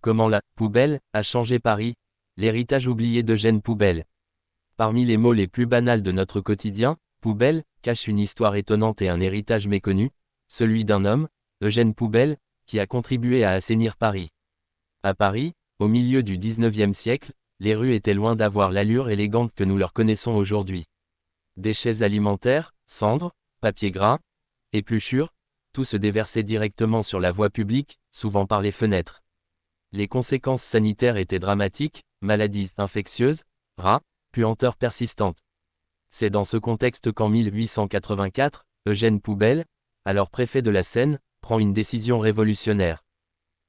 Comment la poubelle a changé Paris, l'héritage oublié d'Eugène Poubelle. Parmi les mots les plus banals de notre quotidien, poubelle cache une histoire étonnante et un héritage méconnu, celui d'un homme, Eugène Poubelle, qui a contribué à assainir Paris. À Paris, au milieu du XIXe siècle, les rues étaient loin d'avoir l'allure élégante que nous leur connaissons aujourd'hui. Déchets alimentaires, cendres, papier gras, épluchures, tout se déversait directement sur la voie publique, souvent par les fenêtres. Les conséquences sanitaires étaient dramatiques, maladies infectieuses, rats, puanteurs persistantes. C'est dans ce contexte qu'en 1884, Eugène Poubelle, alors préfet de la Seine, prend une décision révolutionnaire.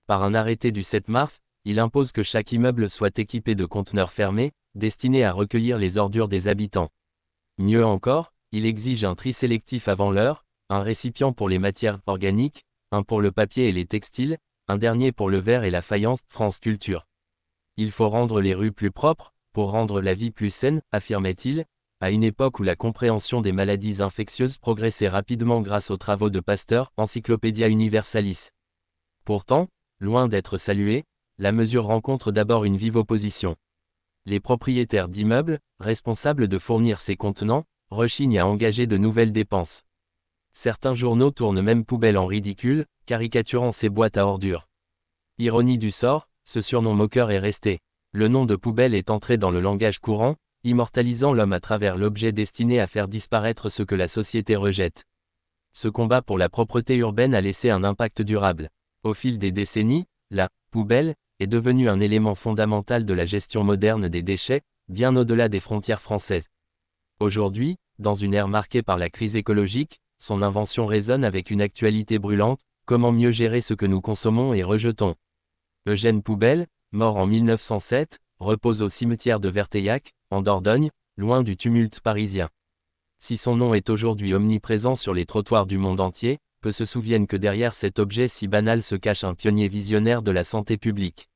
Par un arrêté du 7 mars, il impose que chaque immeuble soit équipé de conteneurs fermés, destinés à recueillir les ordures des habitants. Mieux encore, il exige un tri sélectif avant l'heure, un récipient pour les matières organiques, un pour le papier et les textiles, un dernier pour le verre et la faïence. France Culture. Il faut rendre les rues plus propres, pour rendre la vie plus saine, affirmait-il, à une époque où la compréhension des maladies infectieuses progressait rapidement grâce aux travaux de Pasteur, Encyclopædia Universalis. Pourtant, loin d'être saluée, la mesure rencontre d'abord une vive opposition. Les propriétaires d'immeubles, responsables de fournir ces contenants, rechignent à engager de nouvelles dépenses. Certains journaux tournent même Poubelle en ridicule, caricaturant ces boîtes à ordures. Ironie du sort, ce surnom moqueur est resté. Le nom de Poubelle est entré dans le langage courant, immortalisant l'homme à travers l'objet destiné à faire disparaître ce que la société rejette. Ce combat pour la propreté urbaine a laissé un impact durable. Au fil des décennies, la poubelle est devenue un élément fondamental de la gestion moderne des déchets, bien au-delà des frontières françaises. Aujourd'hui, dans une ère marquée par la crise écologique, son invention résonne avec une actualité brûlante: comment mieux gérer ce que nous consommons et rejetons. Eugène Poubelle, mort en 1907, repose au cimetière de Verteillac, en Dordogne, loin du tumulte parisien. Si son nom est aujourd'hui omniprésent sur les trottoirs du monde entier, peu se souviennent que derrière cet objet si banal se cache un pionnier visionnaire de la santé publique.